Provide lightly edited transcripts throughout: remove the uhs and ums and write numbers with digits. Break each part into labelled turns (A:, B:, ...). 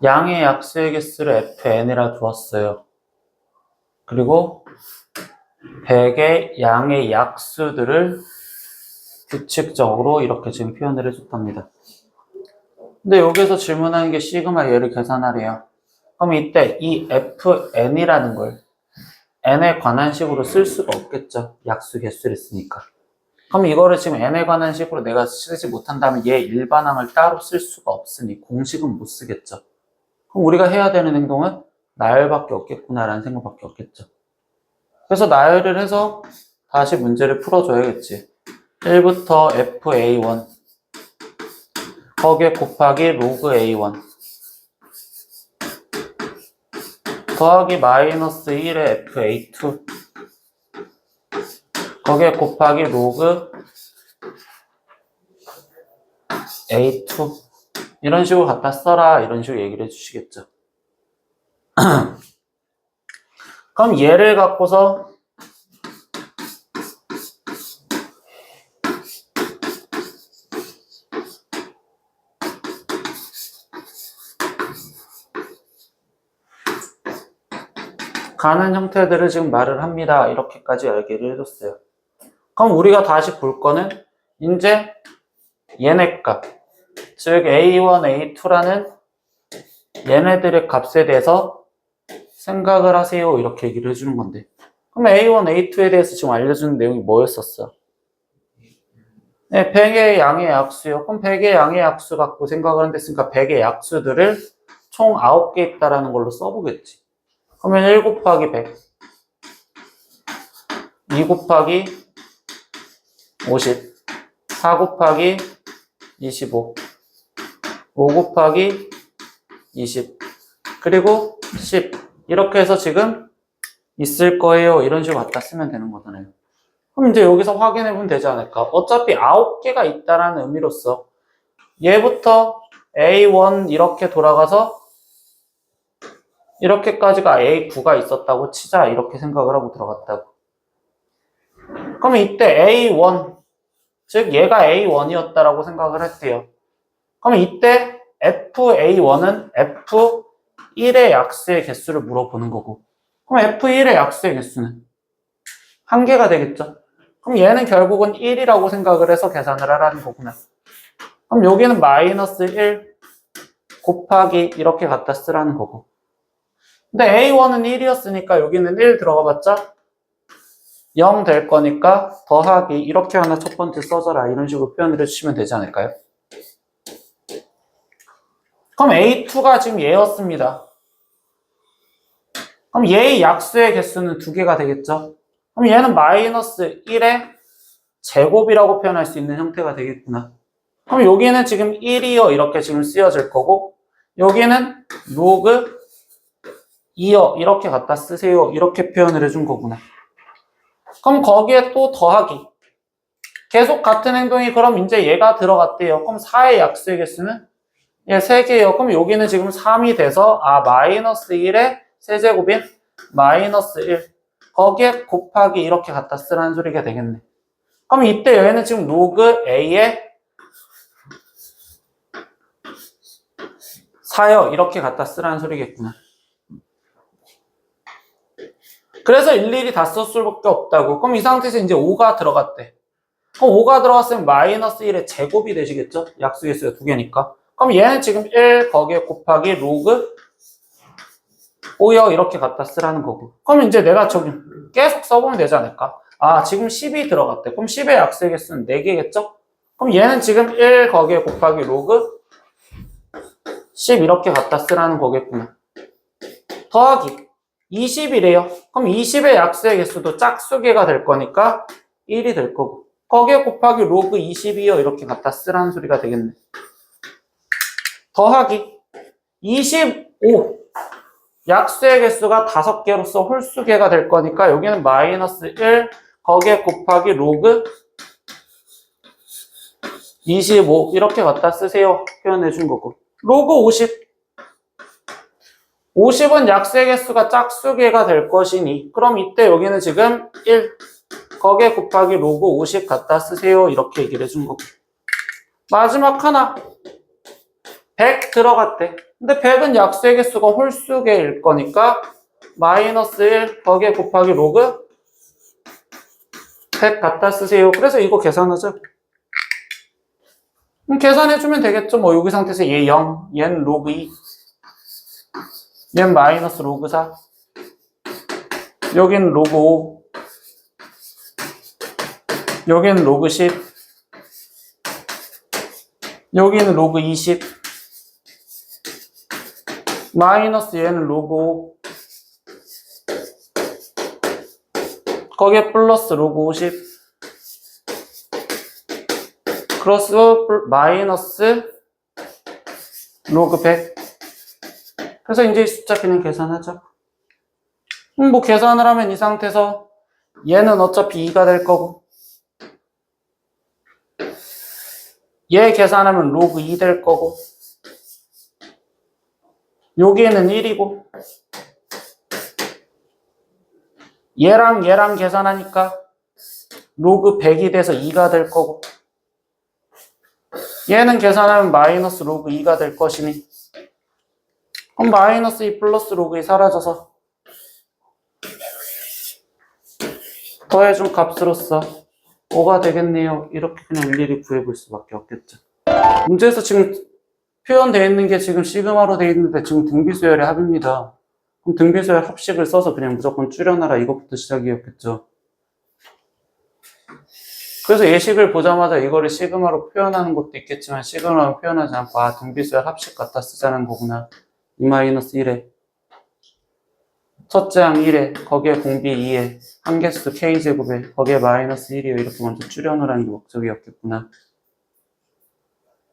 A: 양의 약수의 개수를 fn이라 두었어요. 그리고 100의 양의 약수들을 규칙적으로 이렇게 지금 표현을 해줬답니다. 근데 여기서 질문하는 게 시그마 얘를 계산하래요. 그럼 이때 이 fn이라는 걸 n에 관한 식으로 쓸 수가 없겠죠. 약수 개수를 쓰니까. 그럼 이거를 지금 n에 관한 식으로 내가 쓰지 못한다면 얘 일반항을 따로 쓸 수가 없으니 공식은 못 쓰겠죠. 그럼 우리가 해야 되는 행동은 나열밖에 없겠구나라는 생각밖에 없겠죠. 그래서 나열을 해서 다시 문제를 풀어줘야겠지. 1부터 fa1 거기에 곱하기 로그 a1 더하기 마이너스 1의 fa2 거기에 곱하기 로그 a2 이런 식으로 갖다 써라 이런 식으로 얘기를 해주시겠죠. 그럼 얘를 갖고서 가는 형태들을 지금 말을 합니다. 이렇게까지 얘기를 해줬어요. 그럼 우리가 다시 볼 거는 이제 얘네 값, 즉 A1, A2라는 얘네들의 값에 대해서 생각을 하세요. 이렇게 얘기를 해주는 건데 그럼 A1, A2에 대해서 지금 알려주는 내용이 뭐였었어? 네, 100의 양의 약수요. 그럼 100의 양의 약수 갖고 생각을 한댔으니까 100의 약수들을 총 9개 있다라는 걸로 써보겠지. 그러면 1 곱하기 100 2 곱하기 50 4 곱하기 25 5 곱하기 20 그리고 10 이렇게 해서 지금 있을 거예요. 이런 식으로 갖다 쓰면 되는 거잖아요. 그럼 이제 여기서 확인해 보면 되지 않을까? 어차피 9개가 있다라는 의미로서 얘부터 A1 이렇게 돌아가서 이렇게까지가 A9가 있었다고 치자 이렇게 생각을 하고 들어갔다고. 그러면 이때 A1 즉 얘가 A1이었다라고 생각을 했대요. 그러면 이때 FA1은 F1의 약수의 개수를 물어보는 거고 그럼 F1의 약수의 개수는 1개가 되겠죠. 그럼 얘는 결국은 1이라고 생각을 해서 계산을 하라는 거구나. 그럼 여기는 마이너스 1 곱하기 이렇게 갖다 쓰라는 거고 근데 A1은 1이었으니까 여기는 1 들어가 봤자 0 될 거니까 더하기 이렇게 하나 첫 번째 써줘라 이런 식으로 표현을 해주시면 되지 않을까요? 그럼 A2가 지금 얘였습니다. 그럼 얘의 약수의 개수는 2개가 되겠죠? 그럼 얘는 마이너스 1의 제곱이라고 표현할 수 있는 형태가 되겠구나. 그럼 여기는 지금 1이요 이렇게 지금 쓰여질 거고 여기는 로그 2요 이렇게 갖다 쓰세요 이렇게 표현을 해준 거구나. 그럼 거기에 또 더하기 계속 같은 행동이 그럼 이제 얘가 들어갔대요. 그럼 4의 약수의 개수는 얘 3개예요. 그럼 여기는 지금 3이 돼서 마이너스 1의 세제곱인 마이너스 1 거기에 곱하기 이렇게 갖다 쓰라는 소리가 되겠네. 그럼 이때 얘는 지금 로그 A에 4요 이렇게 갖다 쓰라는 소리겠구나. 그래서 일일이 다 쓸 수밖에 없다고. 그럼 이 상태에서 이제 5가 들어갔대. 그럼 5가 들어갔으면 마이너스 1의 제곱이 되시겠죠? 약수개수가 2개니까. 그럼 얘는 지금 1 거기에 곱하기 로그 5요 이렇게 갖다 쓰라는 거고. 그럼 이제 내가 저기 계속 써보면 되지 않을까? 지금 10이 들어갔대. 그럼 10의 약수의 개수는 4개겠죠? 그럼 얘는 지금 1 거기에 곱하기 로그 10 이렇게 갖다 쓰라는 거겠구나. 더하기 20이래요. 그럼 20의 약수의 개수도 짝수개가 될 거니까 1이 될 거고 거기에 곱하기 로그 20이요 이렇게 갖다 쓰라는 소리가 되겠네. 더하기 25 약수의 개수가 5개로서 홀수개가 될 거니까 여기는 마이너스 1 거기에 곱하기 로그 25 이렇게 갖다 쓰세요 표현해 준 거고 로그 50은 약수의 개수가 짝수개가 될 것이니 그럼 이때 여기는 지금 1 거기에 곱하기 로그 50 갖다 쓰세요 이렇게 얘기를 해준 거고 마지막 하나 100 들어갔대. 근데 100은 약수의 개수가 홀수 개일 거니까 마이너스 1 거기에 곱하기 로그 100 갖다 쓰세요. 그래서 이거 계산하죠. 계산해주면 되겠죠. 뭐 여기 상태에서 얘 0, 얘는 로그 2, 얘는 마이너스 로그 4, 여기는 로그 5, 여기는 로그 10, 여기는 로그 20, 마이너스 얘는 로그 5, 거기에 플러스 로그 50, 플러스 마이너스 로그 100. 그래서 이제 이 숫자 그냥 계산하죠. 뭐 계산을 하면 이 상태에서 얘는 어차피 2가 될 거고, 얘 계산하면 로그 2 될 거고, 여기에는 1이고, 얘랑 계산하니까 로그 100이 돼서 2가 될 거고, 얘는 계산하면 마이너스 로그 2가 될 것이니, 그럼 마이너스 2 플러스 로그 2 사라져서 더해준 값으로서 5가 되겠네요. 이렇게 그냥 일일이 구해볼 수밖에 없겠죠. 문제에서 지금 표현되어 있는 게 지금 시그마로 되어 있는데 지금 등비수열의 합입니다. 그럼 등비수열 합식을 써서 그냥 무조건 줄여놔라 이것부터 시작이었겠죠. 그래서 예식을 보자마자 이거를 시그마로 표현하는 것도 있겠지만 시그마로 표현하지 않고 아 등비수열 합식 갖다 쓰자는 거구나. 2-1에 첫째 항 1에 거기에 공비 2에 한개수 k제곱에 거기에 마이너스 1이요. 이렇게 먼저 줄여놓으라는 게 목적이었겠구나.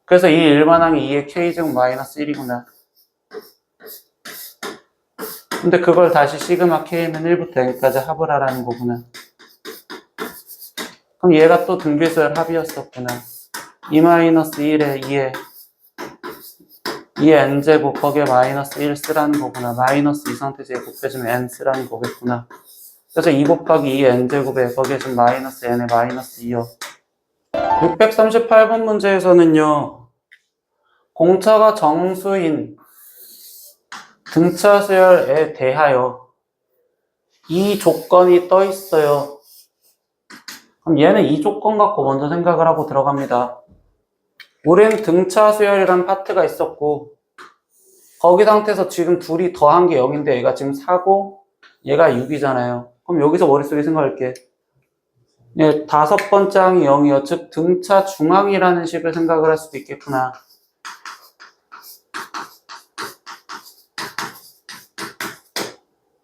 A: 그래서 이 일반항이 2에 k제곱 마이너스 1이구나. 근데 그걸 다시 시그마 k는 1부터 n까지 합을 하라는 거구나. 그럼 얘가 또 등비수열 합이었었구나. 2-1에 2에 n제곱 거기에 마이너스 1 쓰라는 거구나. 마이너스 이 상태에서 곱해주면 n 쓰라는 거겠구나. 그래서 2 곱하기 2 n제곱에 거기에 지금 마이너스 n에 마이너스 2요. 638번 문제에서는요. 공차가 정수인 등차 수열에 대하여 이 조건이 떠 있어요. 그럼 얘는 이 조건 갖고 먼저 생각을 하고 들어갑니다. 우린 등차 수열이라는 파트가 있었고 거기 상태에서 지금 둘이 더한 게 0인데 얘가 지금 4고 얘가 6이잖아요. 그럼 여기서 머릿속에 생각할게. 얘 다섯 번째 항이 0이요. 즉 등차 중항이라는 식을 생각을 할 수도 있겠구나.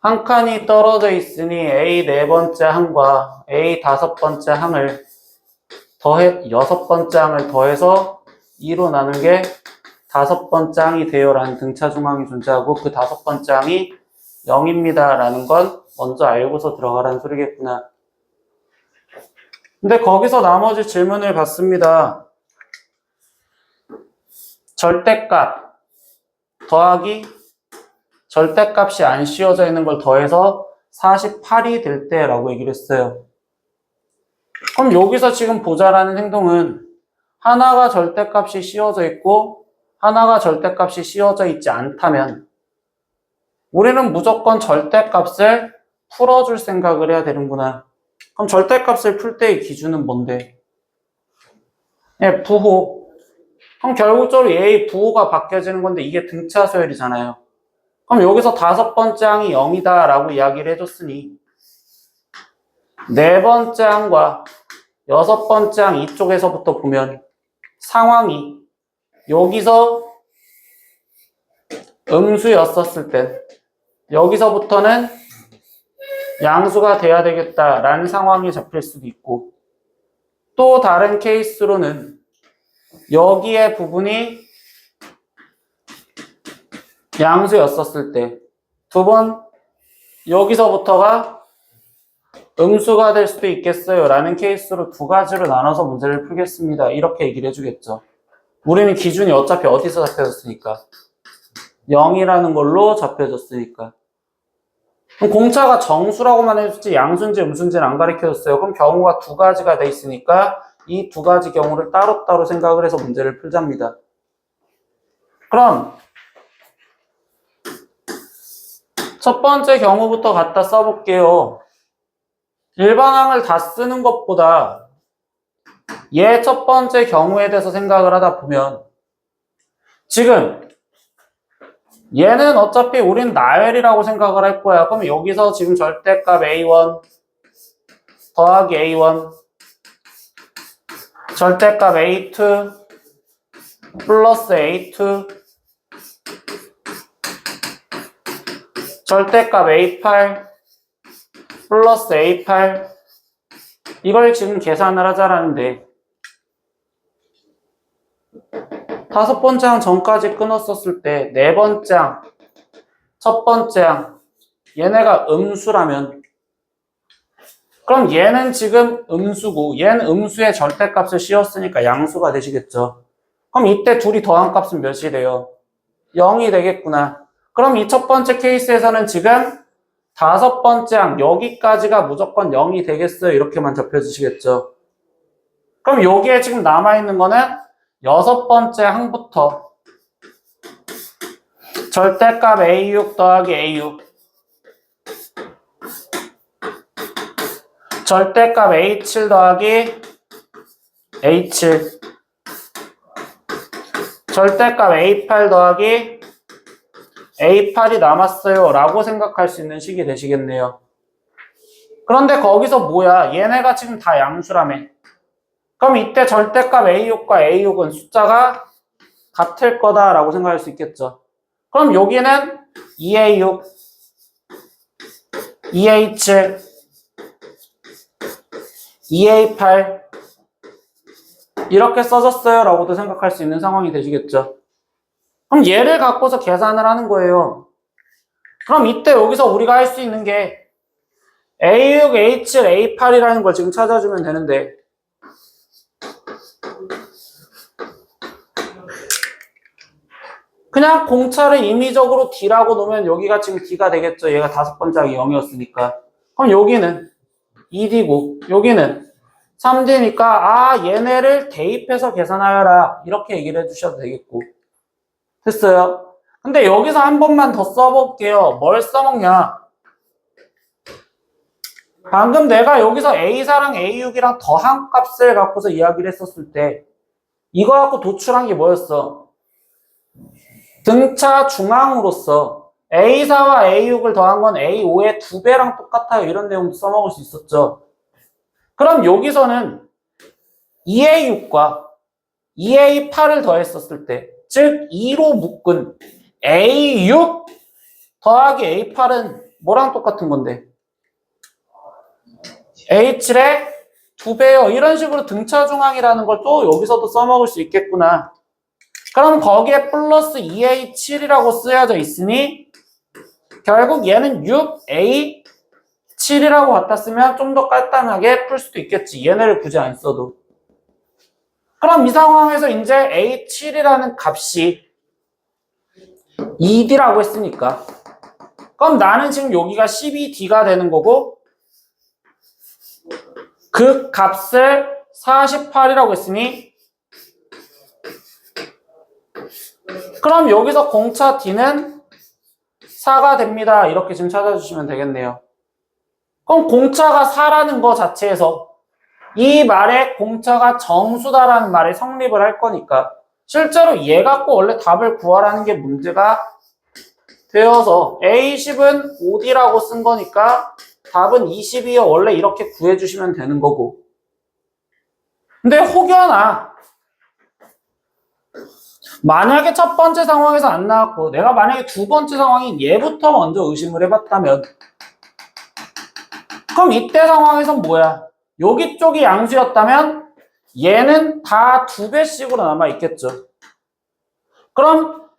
A: 한 칸이 떨어져 있으니 A 네 번째 항과 A 다섯 번째 항을 여섯 번째 항을 더해서 2로 나눈 게 다섯 번째 항이 돼요 라는 등차 중항이 존재하고 그 다섯 번째 항이 0입니다 라는 건 먼저 알고서 들어가라는 소리겠구나. 근데 거기서 나머지 질문을 받습니다. 절대값 더하기 절대값이 안 씌워져 있는 걸 더해서 48이 될 때 라고 얘기를 했어요. 그럼 여기서 지금 보자라는 행동은 하나가 절대값이 씌워져 있고 하나가 절대값이 씌워져 있지 않다면 우리는 무조건 절대값을 풀어줄 생각을 해야 되는구나. 그럼 절대값을 풀 때의 기준은 뭔데? 예, 부호. 그럼 결국적으로 얘의 부호가 바뀌어지는 건데 이게 등차 수열이잖아요. 그럼 여기서 다섯 번째 항이 0이다 라고 이야기를 해줬으니 네 번째 항과 여섯 번째 항 이쪽에서부터 보면 상황이 여기서 음수였었을 때 여기서부터는 양수가 돼야 되겠다라는 상황이 잡힐 수도 있고 또 다른 케이스로는 여기의 부분이 양수였었을 때 두 번 여기서부터가 음수가 될 수도 있겠어요 라는 케이스로 두 가지로 나눠서 문제를 풀겠습니다. 이렇게 얘기를 해주겠죠. 우리는 기준이 어차피 어디서 잡혀졌으니까 0이라는 걸로 잡혀졌으니까. 그럼 공차가 정수라고만 해줬지 양수인지 음수인지는 안 가르쳐줬어요. 그럼 경우가 두 가지가 돼 있으니까 이 두 가지 경우를 따로따로 생각을 해서 문제를 풀자입니다. 그럼 첫 번째 경우부터 갖다 써볼게요. 일반항을 다 쓰는 것보다 얘 첫 번째 경우에 대해서 생각을 하다 보면 지금 얘는 어차피 우린 나열이라고 생각을 할 거야. 그럼 여기서 지금 절대값 A1 더하기 A1 절대값 A2 플러스 A2 절대값 A8 플러스 A8 이걸 지금 계산을 하자라는데 다섯 번째 항 전까지 끊었었을 때 네 번째 항, 첫 번째 항 얘네가 음수라면 그럼 얘는 지금 음수고 얘는 음수의 절대값을 씌웠으니까 양수가 되시겠죠. 그럼 이때 둘이 더한 값은 몇이 돼요? 0이 되겠구나. 그럼 이 첫 번째 케이스에서는 지금 다섯 번째 항 여기까지가 무조건 0이 되겠어요. 이렇게만 접해주시겠죠. 그럼 여기에 지금 남아있는 거는 여섯 번째 항부터 절대값 A6 더하기 A6 절대값 A7 더하기 A7 절대값 A8 더하기 A8이 남았어요 라고 생각할 수 있는 식이 되시겠네요. 그런데 거기서 뭐야? 얘네가 지금 다 양수라며. 그럼 이때 절대값 A6과 A6은 숫자가 같을 거다라고 생각할 수 있겠죠. 그럼 여기는 2A6, 2A7, 2A8 이렇게 써졌어요 라고도 생각할 수 있는 상황이 되시겠죠. 그럼 얘를 갖고서 계산을 하는 거예요. 그럼 이때 여기서 우리가 할 수 있는 게 A6, A7, A8이라는 걸 지금 찾아주면 되는데 그냥 공차를 임의적으로 D라고 놓으면 여기가 지금 D가 되겠죠. 얘가 다섯 번째 항이 0이었으니까. 그럼 여기는 2D고 여기는 3D니까 아 얘네를 대입해서 계산하여라 이렇게 얘기를 해주셔도 되겠고. 됐어요? 근데 여기서 한 번만 더 써볼게요. 뭘 써먹냐? 방금 내가 여기서 A4랑 A6이랑 더한 값을 갖고서 이야기를 했었을 때 이거 갖고 도출한 게 뭐였어? 등차 중앙으로서 A4와 A6을 더한 건 A5의 2배랑 똑같아요. 이런 내용도 써먹을 수 있었죠. 그럼 여기서는 2A6과 2A8을 더했었을 때 즉 2로 묶은 A6 더하기 A8은 뭐랑 똑같은 건데? A7의 2배요. 이런 식으로 등차 중앙이라는 걸 또 여기서도 써먹을 수 있겠구나. 그럼 거기에 플러스 2A7이라고 쓰여져 있으니 결국 얘는 6A7이라고 갖다 쓰면 좀 더 간단하게 풀 수도 있겠지. 얘네를 굳이 안 써도. 그럼 이 상황에서 이제 A7이라는 값이 2D라고 했으니까 그럼 나는 지금 여기가 12D가 되는 거고 그 값을 48이라고 했으니 그럼 여기서 공차 D는 4가 됩니다. 이렇게 지금 찾아주시면 되겠네요. 그럼 공차가 4라는 거 자체에서 이 말에 공차가 정수다라는 말에 성립을 할 거니까 실제로 얘 갖고 원래 답을 구하라는 게 문제가 되어서 A10은 5D라고 쓴 거니까 답은 20이요. 원래 이렇게 구해주시면 되는 거고. 근데 혹여나 만약에 첫 번째 상황에서 안 나왔고 내가 만약에 두 번째 상황인 얘부터 먼저 의심을 해봤다면 그럼 이때 상황에선 뭐야? 여기 쪽이 양수였다면 얘는 다 2배씩으로 남아있겠죠. 그럼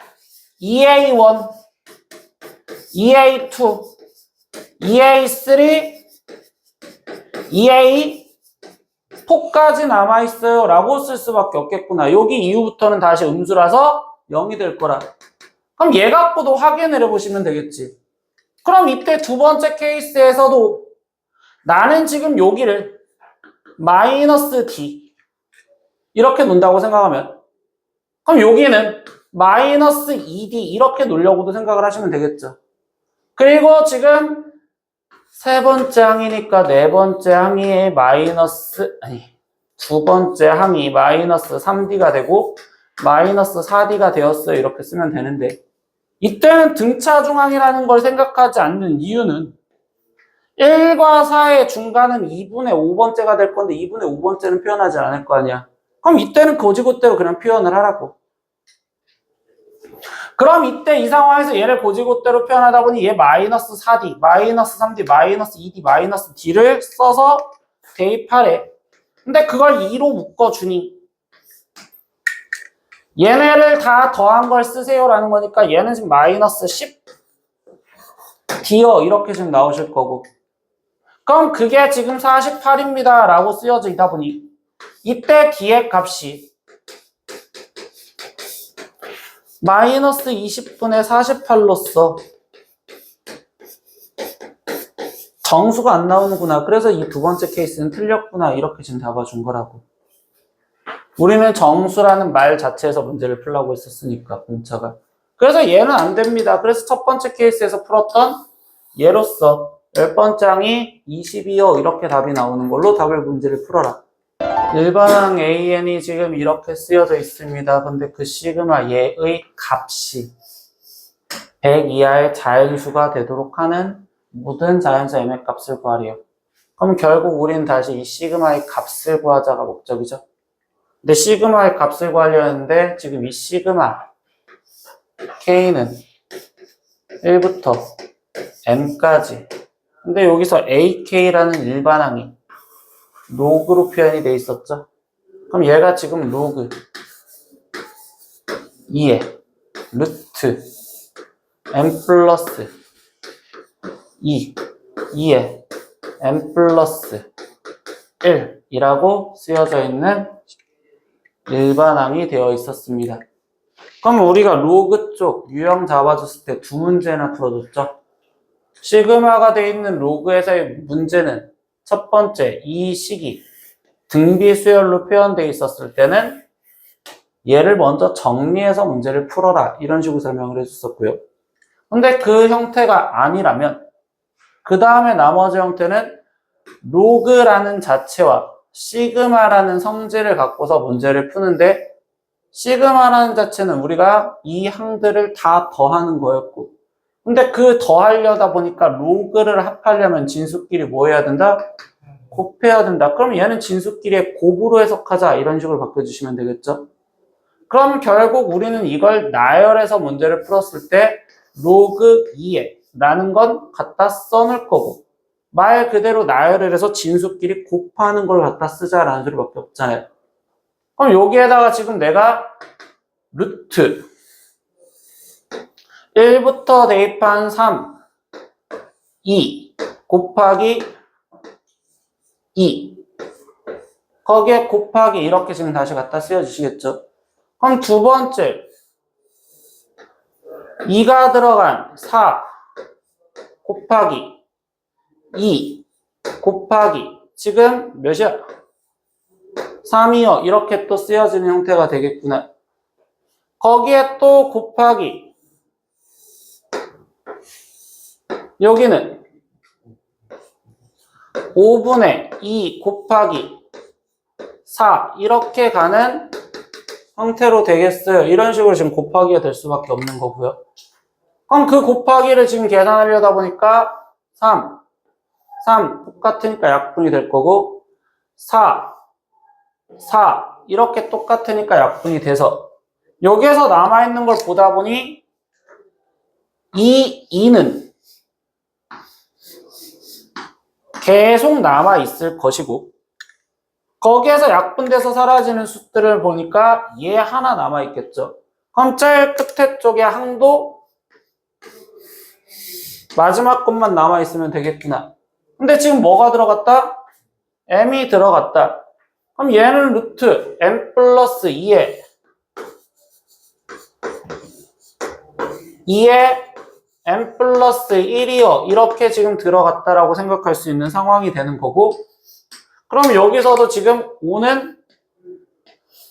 A: 2A1, 2A2, 2A3, 2A4까지 남아있어요 라고 쓸 수밖에 없겠구나. 여기 이후부터는 다시 음수라서 0이 될 거라. 그럼 얘 갖고도 확인을 해보시면 되겠지. 그럼 이때 두 번째 케이스에서도 나는 지금 여기를 마이너스 D 이렇게 놓는다고 생각하면 그럼 여기는 마이너스 2D 이렇게 놓으려고도 생각을 하시면 되겠죠. 그리고 지금 세 번째 항이니까 네 번째 항이 마이너스, 아니, 두 번째 항이 마이너스 3D가 되고 마이너스 4D가 되었어요. 이렇게 쓰면 되는데 이때는 등차 중항이라는 걸 생각하지 않는 이유는 1과 4의 중간은 2분의 5번째가 될 건데 2분의 5번째는 표현하지 않을 거 아니야. 그럼 이때는 고지고대로 그냥 표현을 하라고. 그럼 이때 이 상황에서 얘를 고지고대로 표현하다 보니 얘 마이너스 4D, 마이너스 3D, 마이너스 2D, 마이너스 D를 써서 대입하래. 근데 그걸 2로 묶어주니 얘네를 다 더한 걸 쓰세요라는 거니까 얘는 지금 마이너스 10 D요 이렇게 지금 나오실 거고 그럼 그게 지금 48입니다 라고 쓰여져 있다 보니 이때 D의 값이 마이너스 20분의 48로서 정수가 안 나오는구나. 그래서 이 두 번째 케이스는 틀렸구나. 이렇게 지금 잡아준 거라고. 우리는 정수라는 말 자체에서 문제를 풀라고 했었으니까 공차가. 그래서 얘는 안 됩니다. 그래서 첫 번째 케이스에서 풀었던 얘로서 10번째 항이 22요. 이렇게 답이 나오는 걸로 답을 문제를 풀어라. 일반항 AN이 지금 이렇게 쓰여져 있습니다. 근데 그 시그마 얘의 값이 100 이하의 자연수가 되도록 하는 모든 자연수 m의 값을 구하래요. 그럼 결국 우리는 다시 이 시그마의 값을 구하자가 목적이죠. 근데 시그마의 값을 구하려는데 지금 이 시그마 K는 1부터 M까지 근데 여기서 AK라는 일반항이 로그로 표현이 돼 있었죠. 그럼 얘가 지금 로그 2에 루트 m 플러스 2에 m 플러스 1이라고 쓰여져 있는 일반항이 되어 있었습니다. 그럼 우리가 로그 쪽 유형 잡아줬을 때 두 문제나 풀어줬죠. 시그마가 되어 있는 로그에서의 문제는 첫 번째, 이 식이 등비수열로 표현되어 있었을 때는 얘를 먼저 정리해서 문제를 풀어라 이런 식으로 설명을 해줬었고요. 근데 그 형태가 아니라면 그 다음에 나머지 형태는 로그라는 자체와 시그마라는 성질을 갖고서 문제를 푸는데 시그마라는 자체는 우리가 이 항들을 다 더하는 거였고 근데 그 더하려다 보니까 로그를 합하려면 진수끼리 뭐 해야 된다? 곱해야 된다. 그럼 얘는 진수끼리의 곱으로 해석하자 이런 식으로 바꿔주시면 되겠죠. 그럼 결국 우리는 이걸 나열해서 문제를 풀었을 때 로그 2에 라는 건 갖다 써놓을 거고 말 그대로 나열을 해서 진수끼리 곱하는 걸 갖다 쓰자라는 소리밖에 없잖아요. 그럼 여기에다가 지금 내가 루트 1부터 대입한 3, 2 곱하기 2 거기에 곱하기 이렇게 지금 다시 갖다 쓰여주시겠죠. 그럼 두 번째 2가 들어간 4 곱하기 2 곱하기 지금 몇이야? 3이요. 이렇게 또 쓰여지는 형태가 되겠구나. 거기에 또 곱하기 여기는 5분의 2 곱하기 4 이렇게 가는 형태로 되겠어요. 이런 식으로 지금 곱하기가 될 수밖에 없는 거고요. 그럼 그 곱하기를 지금 계산하려다 보니까 3 똑같으니까 약분이 될 거고 4 이렇게 똑같으니까 약분이 돼서 여기에서 남아있는 걸 보다 보니 이 2는 계속 남아있을 것이고 거기에서 약분돼서 사라지는 수들을 보니까 얘 하나 남아있겠죠. 그럼 제일 끝에 쪽에 항도 마지막 것만 남아있으면 되겠구나. 근데 지금 뭐가 들어갔다? m이 들어갔다. 그럼 얘는 루트 m 플러스 2에 m 플러스 1이요. 이렇게 지금 들어갔다라고 생각할 수 있는 상황이 되는 거고 그럼 여기서도 지금 5는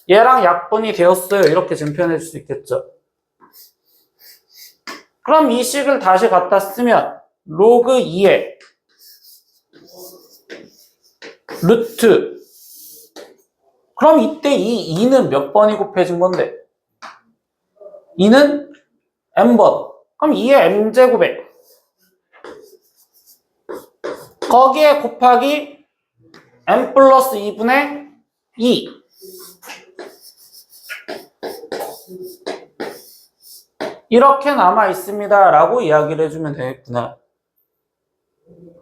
A: 얘랑 약분이 되었어요. 이렇게 지금 표현해 줄 수 있겠죠. 그럼 이 식을 다시 갖다 쓰면 로그 2에 루트. 그럼 이때 이 2는 몇 번이 곱해진 건데? 2는 m번. 그럼 2의 m제곱에 거기에 곱하기 m 플러스 2분의 2. 이렇게 남아 있습니다 라고 이야기를 해주면 되겠구나.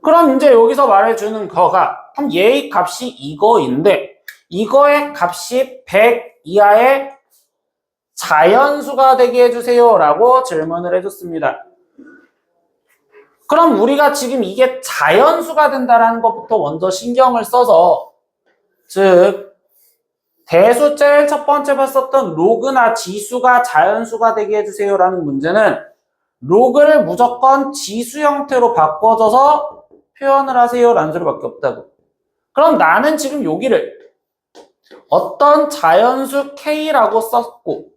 A: 그럼 이제 여기서 말해주는 거가, 그럼 얘의 값이 이거인데 이거의 값이 100 이하의 자연수가 되게 해주세요 라고 질문을 해줬습니다. 그럼 우리가 지금 이게 자연수가 된다는 것부터 먼저 신경을 써서, 즉 대수 제일 첫 번째 봤었던 로그나 지수가 자연수가 되게 해주세요 라는 문제는 로그를 무조건 지수 형태로 바꿔줘서 표현을 하세요 라는 소리밖에 없다고. 그럼 나는 지금 여기를 어떤 자연수 K라고 썼고,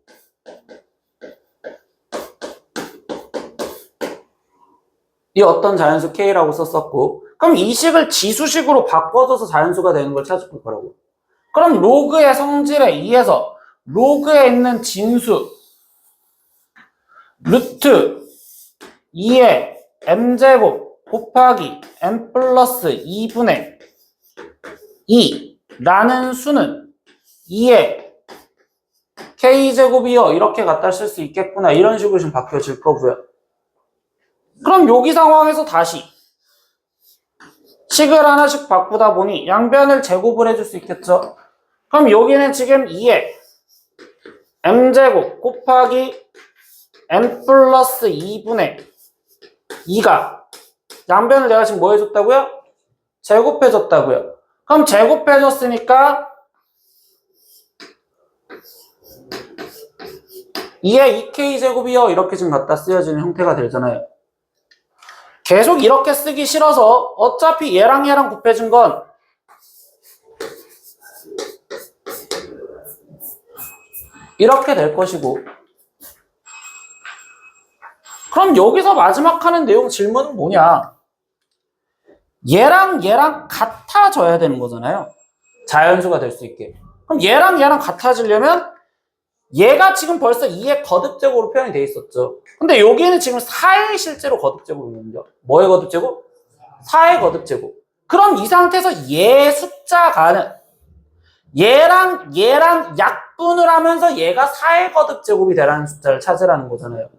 A: 이 어떤 자연수 K라고 썼었고, 그럼 이 식을 지수식으로 바꿔줘서 자연수가 되는 걸 찾을 거라고. 그럼 로그의 성질에 의해서 로그에 있는 진수 루트 2의 m제곱 곱하기 m 플러스 2분의 2라는 수는 2의 k제곱이요 이렇게 갖다 쓸 수 있겠구나, 이런 식으로 좀 바뀌어질 거고요. 그럼 여기 상황에서 다시 식을 하나씩 바꾸다 보니 양변을 제곱을 해줄 수 있겠죠. 그럼 여기는 지금 2의 m제곱 곱하기 m 플러스 2분의 2가 양변을 내가 지금 뭐 해줬다고요? 제곱해줬다고요. 그럼 제곱해줬으니까 2의 2k제곱이요 이렇게 지금 갖다 쓰여지는 형태가 되잖아요. 계속 이렇게 쓰기 싫어서 어차피 얘랑 얘랑 곱해준 건 이렇게 될 것이고, 그럼 여기서 마지막 하는 내용 질문은 뭐냐? 얘랑 얘랑 같아져야 되는 거잖아요. 자연수가 될 수 있게. 그럼 얘랑 얘랑 같아지려면 얘가 지금 벌써 2의 거듭제곱으로 표현이 돼 있었죠. 근데 여기는 지금 4의 실제로 거듭제곱이거든요. 뭐의 거듭제곱? 4의 거듭제곱. 그럼 이 상태에서 얘 숫자가는 얘랑 얘랑 약분을 하면서 얘가 4의 거듭제곱이 되라는 숫자를 찾으라는 거잖아요.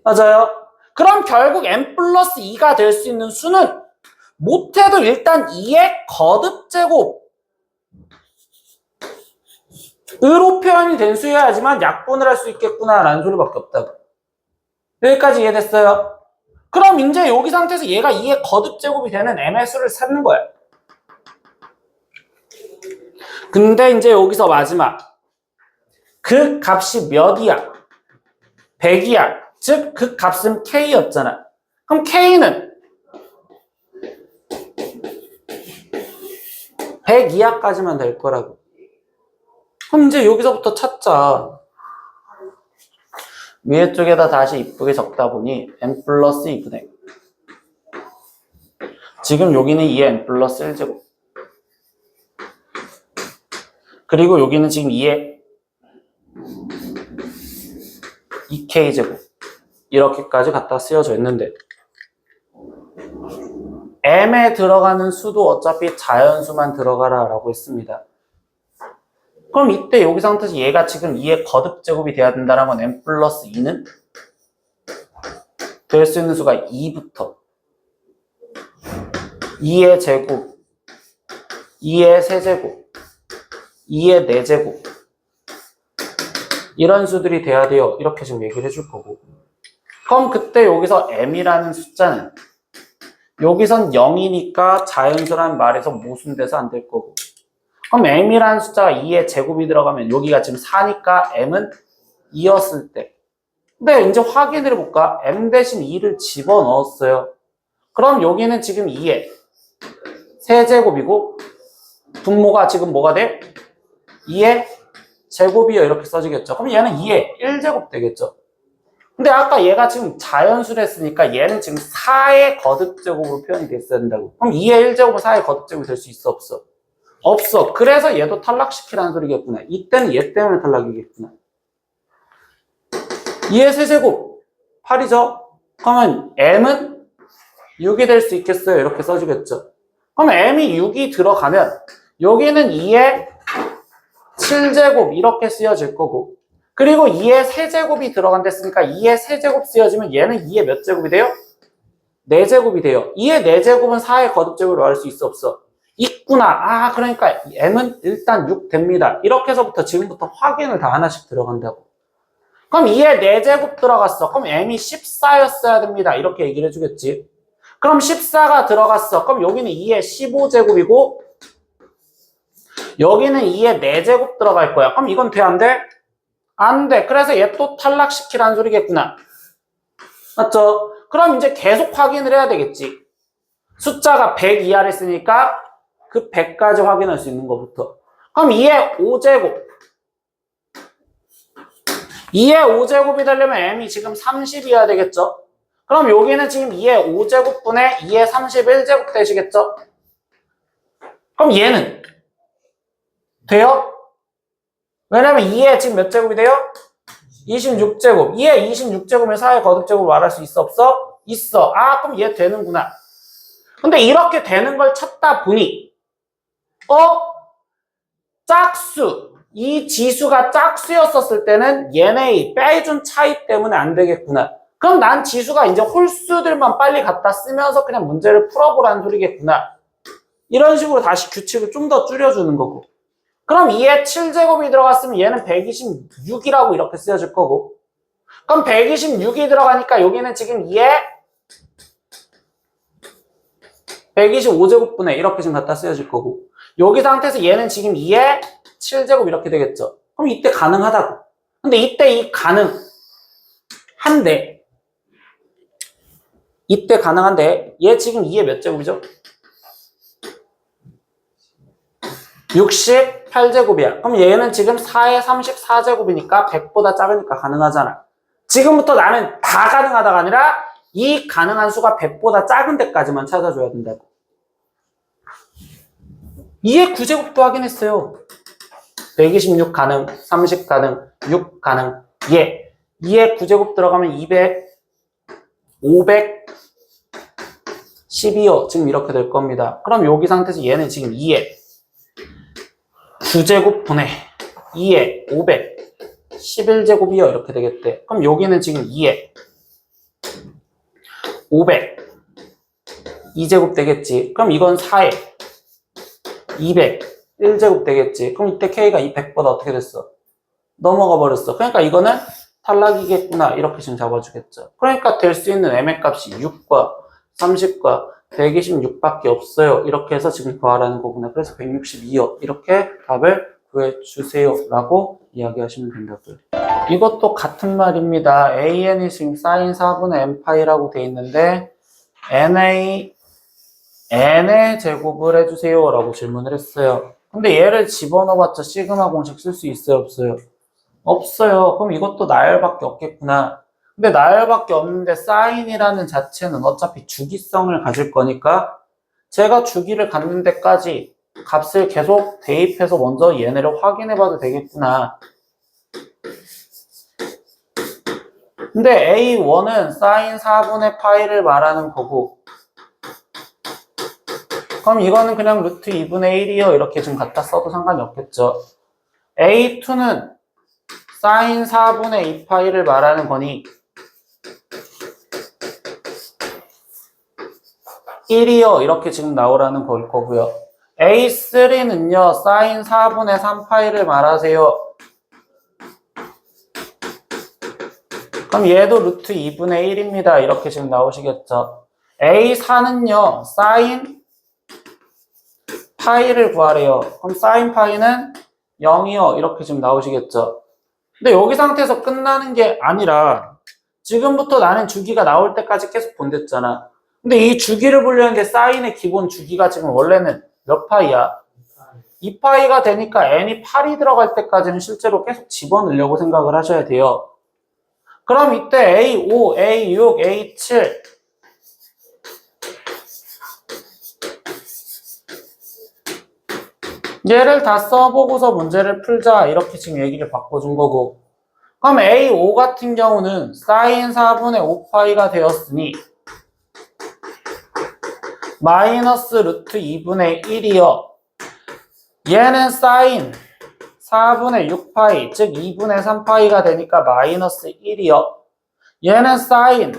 A: 맞아요? 그럼 결국 m 플러스 2가 될 수 있는 수는 못해도 일단 2의 거듭제곱으로 표현이 된 수여야지만 약분을 할 수 있겠구나라는 소리밖에 없다고. 여기까지 이해됐어요? 그럼 이제 여기 상태에서 얘가 2의 거듭제곱이 되는 m의 수를 찾는 거야. 근데 이제 여기서 마지막 그 값이 몇이야? 100이야. 즉 그 값은 K였잖아. 그럼 K는 100 이하까지만 될 거라고. 그럼 이제 여기서부터 찾자. 위에 쪽에다 다시 이쁘게 적다 보니 m 플러스 2분의 지금 여기는 2의 m 플러스 1제곱 그리고 여기는 지금 2의 2k제곱 이렇게까지 갖다 쓰여져 있는데 m에 들어가는 수도 어차피 자연수만 들어가라 라고 했습니다. 그럼 이때 여기 상태에서 얘가 지금 2의 거듭제곱이 돼야 된다는 건 m 플러스 2는 될 수 있는 수가 2부터 2의 제곱, 2의 세제곱, 2의 4제곱 이런 수들이 돼야 돼요. 이렇게 지금 얘기를 해줄 거고. 그럼 그때 여기서 m이라는 숫자는 여기선 0이니까 자연수라는 말에서 모순돼서 안 될 거고, 그럼 m이라는 숫자가 2의 제곱이 들어가면 여기가 지금 4니까 m은 2였을 때, 근데 이제 확인을 해볼까? m 대신 2를 집어넣었어요. 그럼 여기는 지금 2의 세제곱이고 분모가 지금 뭐가 돼? 2의 제곱이요 이렇게 써지겠죠. 그럼 얘는 2의 1제곱 되겠죠. 근데 아까 얘가 지금 자연수를 했으니까 얘는 지금 4의 거듭제곱으로 표현이 됐어야 된다고. 그럼 2의 1제곱은 4의 거듭제곱이 될 수 있어, 없어? 없어. 그래서 얘도 탈락시키라는 소리겠구나. 이때는 얘 때문에 탈락이겠구나. 2의 세제곱 8이죠? 그러면 m은 6이 될 수 있겠어요? 이렇게 써주겠죠. 그럼 m이 6이 들어가면 여기는 2의 7제곱 이렇게 쓰여질 거고, 그리고 2의 세제곱이 들어간댔으니까 2의 세제곱 쓰여지면 얘는 2의 몇 제곱이 돼요? 4제곱이 돼요. 2의 4제곱은 4의 거듭제곱으로 말할 수 있어, 없어? 있구나. 아, 그러니까 m은 일단 6 됩니다. 이렇게 해서부터 지금부터 확인을 다 하나씩 들어간다고. 그럼 2의 4제곱 들어갔어. 그럼 m이 14였어야 됩니다. 이렇게 얘기를 해주겠지. 그럼 14가 들어갔어. 그럼 여기는 2의 15제곱이고 여기는 2의 4제곱 들어갈 거야. 그럼 이건 돼, 안 돼? 안 돼. 그래서 얘 또 탈락시키라는 소리겠구나. 맞죠? 그럼 이제 계속 확인을 해야 되겠지. 숫자가 100 이하를 쓰니까 그 100까지 확인할 수 있는 것부터. 그럼 2의 5제곱. 2의 5제곱이 되려면 m이 지금 30이어야 되겠죠? 그럼 여기는 지금 2의 5제곱분의 2의 31제곱 되시겠죠? 그럼 얘는 돼요? 왜냐면 2의 지금 몇 제곱이 돼요? 26제곱. 2의 26제곱을 4의 거듭제곱으로 말할 수 있어, 없어? 있어. 아, 그럼 얘 되는구나. 근데 이렇게 되는 걸 찾다 보니 짝수. 이 지수가 짝수였었을 때는 얘네의 빼준 차이 때문에 안 되겠구나. 그럼 난 지수가 이제 홀수들만 빨리 갖다 쓰면서 그냥 문제를 풀어보라는 소리겠구나. 이런 식으로 다시 규칙을 좀 더 줄여주는 거고. 그럼 2의 7제곱이 들어갔으면 얘는 126이라고 이렇게 쓰여질 거고. 그럼 126이 들어가니까 여기는 지금 2의 125제곱분의 이렇게 지금 갖다 쓰여질 거고. 여기 상태에서 얘는 지금 2의 7제곱 이렇게 되겠죠. 그럼 이때 가능하다고. 근데 이때 이 가능한데 이때 가능한데 얘 지금 2의 몇 제곱이죠? 68제곱이야. 그럼 얘는 지금 4의 34제곱이니까 100보다 작으니까 가능하잖아. 지금부터 나는 다 가능하다가 아니라 이 가능한 수가 100보다 작은 데까지만 찾아줘야 된다고. 2의 9제곱도 확인했어요. 126 가능, 30 가능, 6 가능. 2의 9제곱 들어가면 200, 500, 12요. 지금 이렇게 될 겁니다. 그럼 여기 상태에서 얘는 지금 2의 9제곱분의 2의 500, 11제곱이요. 이렇게 되겠대. 그럼 여기는 지금 2의 500, 2제곱 되겠지. 그럼 이건 4의 200, 1제곱 되겠지. 그럼 이때 K가 이 100보다 어떻게 됐어? 넘어가 버렸어. 그러니까 이거는 탈락이겠구나. 이렇게 지금 잡아주겠죠. 그러니까 될 수 있는 M의 값이 6과 30과 126밖에 없어요. 이렇게 해서 지금 구하라는 거구나. 그래서 162요. 이렇게 답을 구해주세요. 라고 이야기하시면 된다고요. 이것도 같은 말입니다. AN이 지금 사인 4분의 n파이라고 돼 있는데 n의 제곱을 해주세요. 라고 질문을 했어요. 근데 얘를 집어넣어봤자 시그마 공식 쓸 수 있어요? 없어요? 없어요. 그럼 이것도 나열밖에 없겠구나. 근데 나열밖에 없는데 사인이라는 자체는 어차피 주기성을 가질 거니까 제가 주기를 갖는 데까지 값을 계속 대입해서 먼저 얘네를 확인해 봐도 되겠구나. 근데 A1은 사인 4분의 파이를 말하는 거고, 그럼 이거는 그냥 루트 2분의 1이요. 이렇게 좀 갖다 써도 상관이 없겠죠. A2는 사인 4분의 2파이를 말하는 거니 1이요. 이렇게 지금 나오라는 걸 거고요. A3는요. 사인 4분의 3파이를 말하세요. 그럼 얘도 루트 2분의 1입니다. 이렇게 지금 나오시겠죠. A4는요. 사인 파이를 구하래요. 그럼 사인 파이는 0이요. 이렇게 지금 나오시겠죠. 근데 여기 상태에서 끝나는 게 아니라 지금부터 나는 주기가 나올 때까지 계속 본댔잖아. 근데 이 주기를 보려는 게 사인의 기본 주기가 지금 원래는 몇 파이야? 2파이가 되니까 n이 8이 들어갈 때까지는 실제로 계속 집어넣으려고 생각을 하셔야 돼요. 그럼 이때 A5, A6, A7 얘를 다 써보고서 문제를 풀자 이렇게 지금 얘기를 바꿔준 거고 그럼 A5 같은 경우는 사인 4분의 5파이가 되었으니 마이너스 루트 2분의 1이요. 얘는 사인 4분의 6파이 즉 2분의 3파이가 되니까 마이너스 1이요. 얘는 사인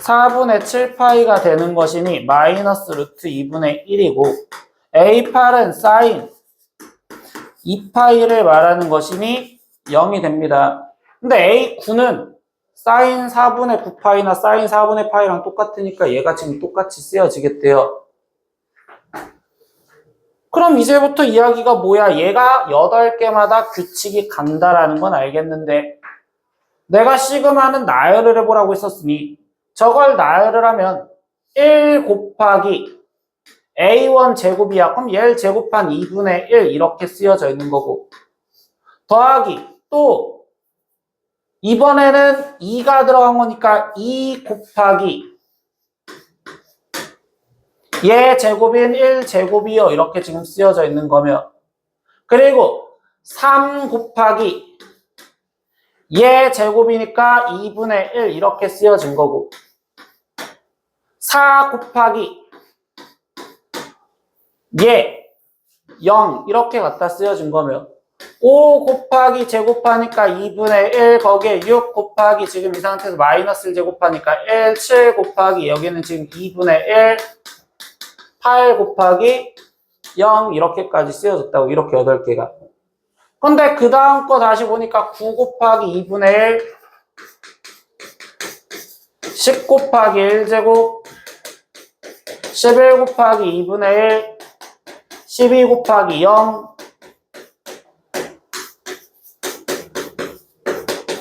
A: 4분의 7파이가 되는 것이니 마이너스 루트 2분의 1이고 A8은 사인 2파이를 말하는 것이니 0이 됩니다. 근데 A9는 사인 4분의 9파이나 사인 4분의 파이랑 똑같으니까 얘가 지금 똑같이 쓰여지겠대요. 그럼 이제부터 이야기가 뭐야? 얘가 8개마다 규칙이 간다라는 건 알겠는데 내가 시그마는 나열을 해보라고 했었으니 저걸 나열을 하면 1 곱하기 A1 제곱이야. 그럼 얘를 제곱한 2분의 1 이렇게 쓰여져 있는 거고 더하기 또 이번에는 2가 들어간 거니까 2 곱하기 얘 제곱인 1 제곱이요. 이렇게 지금 쓰여져 있는 거며 그리고 3 곱하기 얘 제곱이니까 2분의 1 이렇게 쓰여진 거고 4 곱하기 얘 0 이렇게 갖다 쓰여진 거며 5 곱하기 제곱하니까 2분의 1 거기에 6 곱하기 지금 이 상태에서 마이너스를 제곱하니까 1 7 곱하기 여기는 지금 2분의 1 8 곱하기 0 이렇게까지 쓰여졌다고 이렇게 8개가 근데 그 다음 거 다시 보니까 9 곱하기 2분의 1 10 곱하기 1제곱 11 곱하기 2분의 1 12 곱하기 0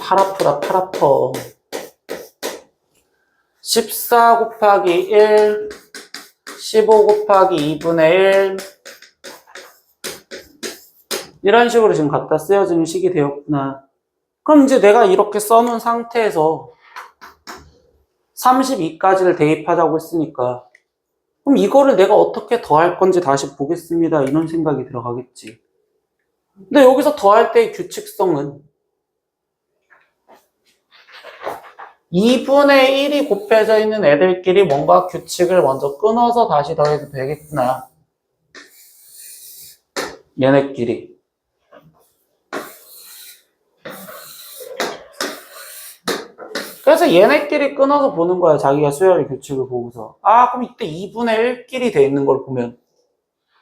A: 팔 아프다 팔 아파 14 곱하기 1 15 곱하기 2분의 1 이런 식으로 지금 갖다 쓰여지는 식이 되었구나. 그럼 이제 내가 이렇게 써놓은 상태에서 32까지를 대입하자고 했으니까 그럼 이거를 내가 어떻게 더할 건지 다시 보겠습니다. 이런 생각이 들어가겠지. 근데 여기서 더할 때의 규칙성은 2분의 1이 곱해져 있는 애들끼리 뭔가 규칙을 먼저 끊어서 다시 더해도 되겠구나. 얘네끼리. 그래서 얘네끼리 끊어서 보는 거야. 자기가 수열의 규칙을 보고서. 아, 그럼 이때 2분의 1끼리 돼 있는 걸 보면.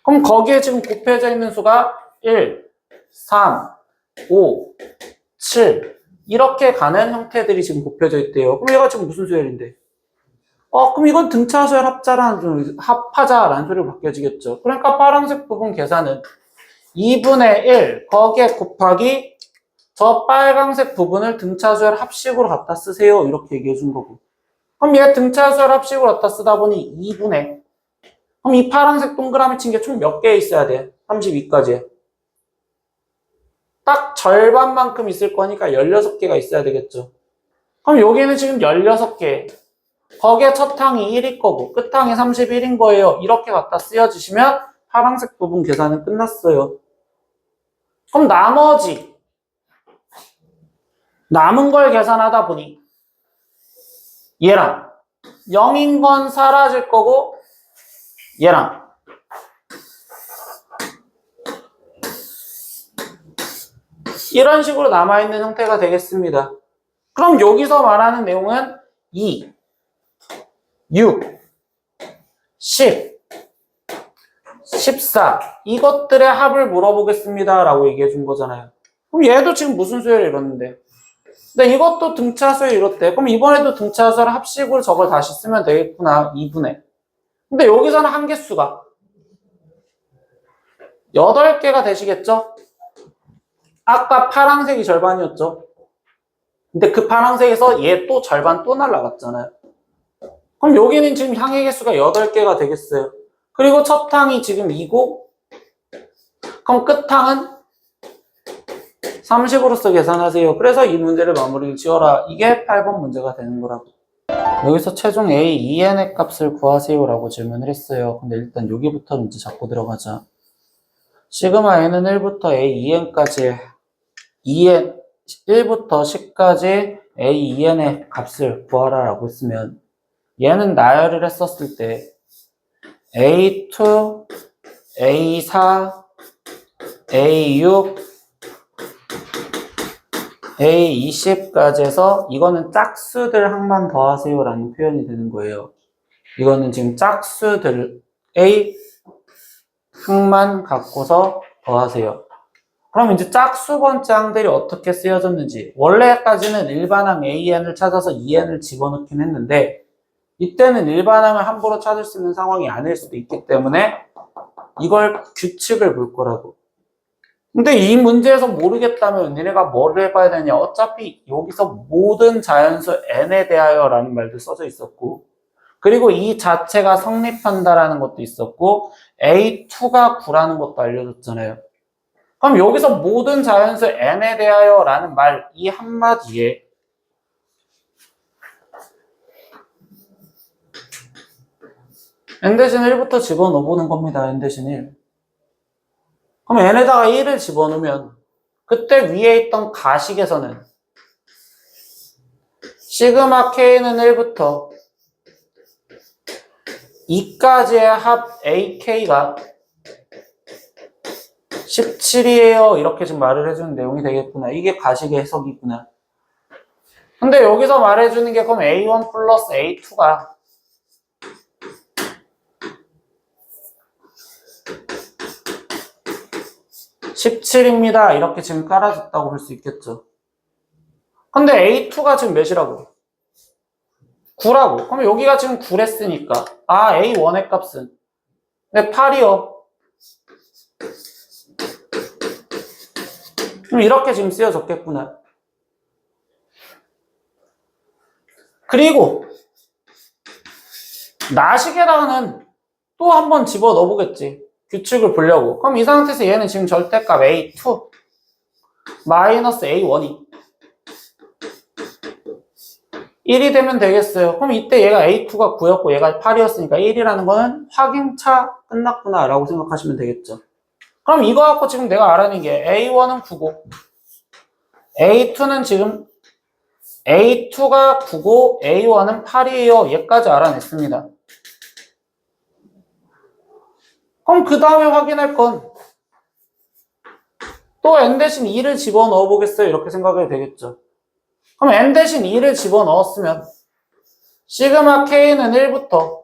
A: 그럼 거기에 지금 곱해져 있는 수가 1, 3, 5, 7 이렇게 가는 형태들이 지금 곱해져 있대요. 그럼 얘가 지금 무슨 수열인데? 그럼 이건 등차수열 합하자라는 소리로 바뀌어지겠죠. 그러니까 파란색 부분 계산은 2분의 1 거기에 곱하기 저 빨강색 부분을 등차수열 합식으로 갖다 쓰세요. 이렇게 얘기해 준 거고. 그럼 얘 등차수열 합식으로 갖다 쓰다 보니 2분의 그럼 이 파란색 동그라미 친 게 총 몇 개 있어야 돼? 32까지. 딱 절반만큼 있을 거니까 16개가 있어야 되겠죠. 그럼 여기는 지금 16개. 거기에 첫 항이 1일 거고 끝 항이 31인 거예요. 이렇게 갖다 쓰여주시면 파란색 부분 계산은 끝났어요. 그럼 나머지 남은 걸 계산하다 보니 얘랑 0인 건 사라질 거고 얘랑 이런 식으로 남아있는 형태가 되겠습니다. 그럼 여기서 말하는 내용은 2, 6, 10, 14 이것들의 합을 물어보겠습니다 라고 얘기해 준 거잖아요. 그럼 얘도 지금 무슨 수열을 이뤘는데 근데 이것도 등차수열 이렇대. 그럼 이번에도 등차수열 합식으로 저걸 다시 쓰면 되겠구나. 2분의. 근데 여기서는 한 개수가 8개가 되시겠죠? 아까 파란색이 절반이었죠? 근데 그 파란색에서 얘 또 절반 또 날라갔잖아요. 그럼 여기는 지금 향의 개수가 8개가 되겠어요. 그리고 첫 항이 지금 2고 그럼 끝 항은 30으로서 계산하세요. 그래서 이 문제를 마무리 지어라. 이게 8번 문제가 되는 거라고. 여기서 최종 A, EN의 값을 구하세요 라고 질문을 했어요. 근데 일단 여기부터 문제 잡고 들어가자. 시그마 N은 1부터 A, EN까지 1부터 10까지 A, EN의 값을 구하라 라고 했으면 얘는 나열을 했었을 때 A2, A4, A6, A20까지 해서 이거는 짝수들 항만 더하세요 라는 표현이 되는 거예요. 이거는 지금 짝수들 A 항만 갖고서 더하세요. 그럼 이제 짝수 번째 항들이 어떻게 쓰여졌는지, 원래까지는 일반항 AN을 찾아서 EN을 집어넣긴 했는데 이때는 일반항을 함부로 찾을 수 있는 상황이 아닐 수도 있기 때문에 이걸 규칙을 볼 거라고. 근데 이 문제에서 모르겠다면 니네가 뭐를 해봐야 되냐. 어차피 여기서 모든 자연수 n에 대하여 라는 말도 써져 있었고, 그리고 이 자체가 성립한다라는 것도 있었고, A2가 9라는 것도 알려줬잖아요. 그럼 여기서 모든 자연수 n에 대하여 라는 말 이 한마디에 n 대신 1부터 집어넣어보는 겁니다. n 대신 1. 그럼 n에다가 1을 집어넣으면 그때 위에 있던 가식에서는 시그마 k는 1부터 2까지의 합 ak가 17이에요. 이렇게 지금 말을 해주는 내용이 되겠구나. 이게 가식의 해석이구나. 근데 여기서 말해주는 게 그럼 A1 플러스 A2가 17입니다. 이렇게 지금 깔아줬다고 볼 수 있겠죠. 근데 A2가 지금 몇이라고? 9라고. 그럼 여기가 지금 9랬으니까 A1의 값은 네, 8이요. 그럼 이렇게 지금 쓰여졌겠구나. 그리고 나식에다가는 또 한 번 집어 넣어보겠지. 규칙을 보려고. 그럼 이 상태에서 얘는 지금 절대값 A2 마이너스 A1이 1이 되면 되겠어요. 그럼 이때 얘가 A2가 9였고 얘가 8이었으니까 1이라는 거는 확인차 끝났구나 라고 생각하시면 되겠죠. 그럼 이거 갖고 지금 내가 알아낸 게 A1은 9고 A2는 지금 A2가 9고 A1은 8이에요. 얘까지 알아냈습니다. 그럼 그 다음에 확인할 건 또 n 대신 2를 집어넣어 보겠어요. 이렇게 생각해도 되겠죠. 그럼 n 대신 2를 집어넣었으면 시그마 k는 1부터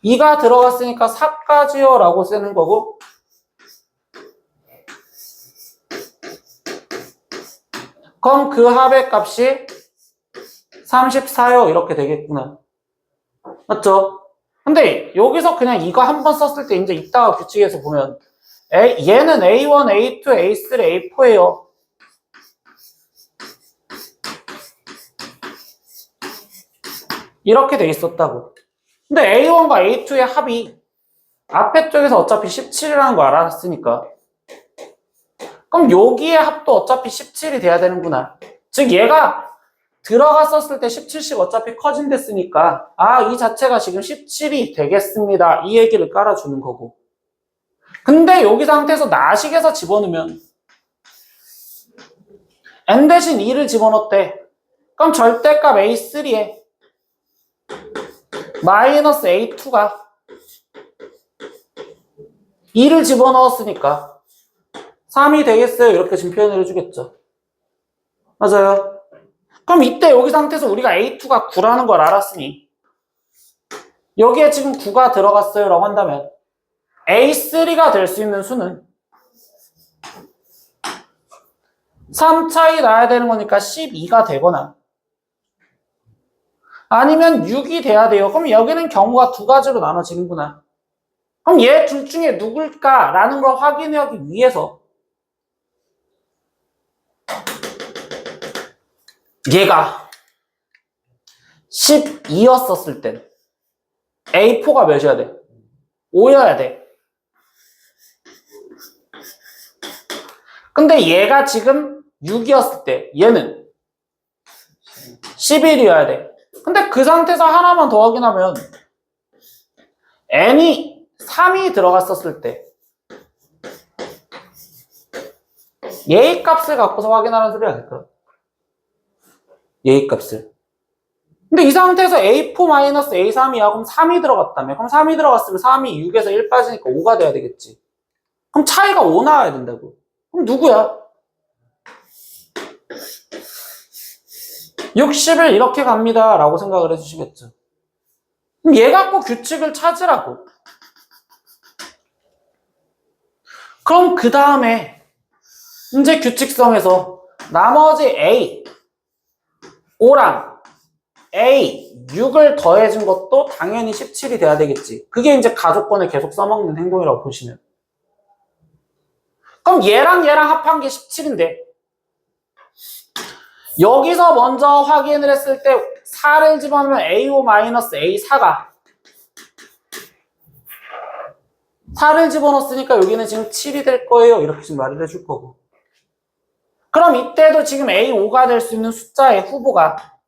A: 2가 들어갔으니까 4까지요 라고 쓰는 거고, 그럼 그 합의 값이 34요 이렇게 되겠구나. 맞죠? 근데 여기서 그냥 이거 한 번 썼을 때 이제 이따가 규칙에서 보면 얘는 A1, A2, A3, A4예요. 이렇게 돼 있었다고. 근데 A1과 A2의 합이 앞에 쪽에서 어차피 17이라는 거 알았으니까 그럼 여기의 합도 어차피 17이 돼야 되는구나. 즉 얘가 들어갔었을 때 17씩 어차피 커진댔으니까 이 자체가 지금 17이 되겠습니다. 이 얘기를 깔아주는 거고. 근데 여기 상태에서 나식에서 집어넣으면 n 대신 2를 집어넣었대. 그럼 절대값 A3에 마이너스 A2가 2를 집어넣었으니까 3이 되겠어요. 이렇게 지금 표현을 해주겠죠. 맞아요. 그럼 이때 여기 상태에서 우리가 A2가 9라는 걸 알았으니 여기에 지금 9가 들어갔어요 라고 한다면 A3가 될 수 있는 수는 3 차이 나야 되는 거니까 12가 되거나 아니면 6이 돼야 돼요. 그럼 여기는 경우가 두 가지로 나눠지는구나. 그럼 얘 둘 중에 누굴까라는 걸 확인하기 위해서 얘가 12였었을 땐 A4가 몇이어야 돼? 5여야 돼. 근데 얘가 지금 6이었을 때 얘는 11이어야 돼. 근데 그 상태에서 하나만 더 확인하면 n이 3이 들어갔었을 때 얘의 값을 갖고서 확인하는 소리가 될까? 얘의 값을. 근데 이 상태에서 A4-A3이야. 그럼 3이 들어갔다며. 그럼 3이 들어갔으면 3이 6에서 1 빠지니까 5가 돼야 되겠지. 그럼 차이가 5 나와야 된다고. 그럼 누구야? 60을 이렇게 갑니다 라고 생각을 해주시겠죠. 그럼 얘 갖고 규칙을 찾으라고. 그럼 그 다음에 이제 규칙성에서 나머지 A 5랑 A 6을 더해준 것도 당연히 17이 돼야 되겠지. 그게 이제 가족권을 계속 써먹는 행동이라고 보시면. 그럼 얘랑 합한 게 17인데 여기서 먼저 확인을 했을 때 4를 집어넣으면 A5-A4가 4를 집어넣었으니까 여기는 지금 7이 될 거예요. 이렇게 지금 말을 해줄 거고. 그럼 이때도 지금 A5가 될 수 있는 숫자의 후보가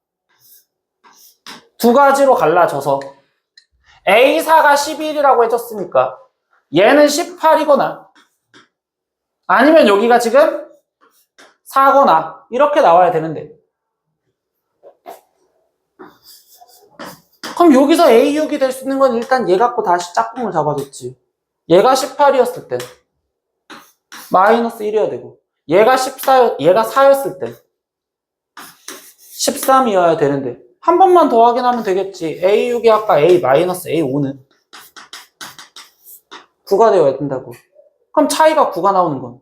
A: 두 가지로 갈라져서 A4가 11이라고 해줬으니까 얘는 18이거나 아니면 여기가 지금 4거나 이렇게 나와야 되는데 그럼 여기서 A6이 될 수 있는 건 일단 얘 갖고 다시 짝꿍을 잡아줬지. 얘가 18이었을 때 마이너스 1이어야 되고 얘가 4였을 때 13이어야 되는데 한 번만 더 확인하면 되겠지. A6이 아까 A-A5는 9가 되어야 된다고. 그럼 차이가 9가 나오는 건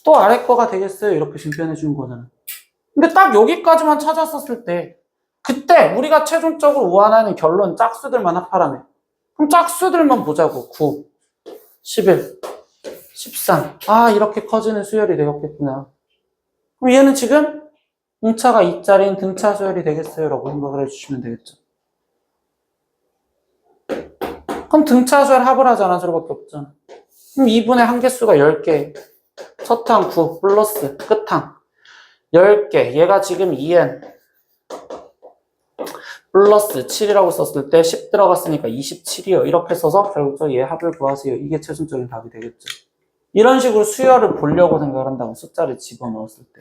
A: 또 아래 거가 되겠어요. 이렇게 지금 표현해 주는 거잖아. 근데 딱 여기까지만 찾았었을 때 그때 우리가 최종적으로 우환하는 결론 짝수들만 합하라며. 그럼 짝수들만 보자고. 9, 11, 13. 아, 이렇게 커지는 수열이 되었겠구나. 그럼 얘는 지금 등차가 2짜리인 등차 수열이 되겠어요? 라고 생각을 해주시면 되겠죠. 그럼 등차 수열 합을 하잖아. 저거밖에 없잖아. 그럼 2분의 한개수가 10개. 첫항 9 플러스 끝항 10개. 얘가 지금 2n 플러스 7이라고 썼을 때 10 들어갔으니까 27이요. 이렇게 써서 결국 얘 합을 구하세요. 이게 최종적인 답이 되겠죠. 이런 식으로 수열을 보려고 생각을 한다고 숫자를 집어넣었을 때.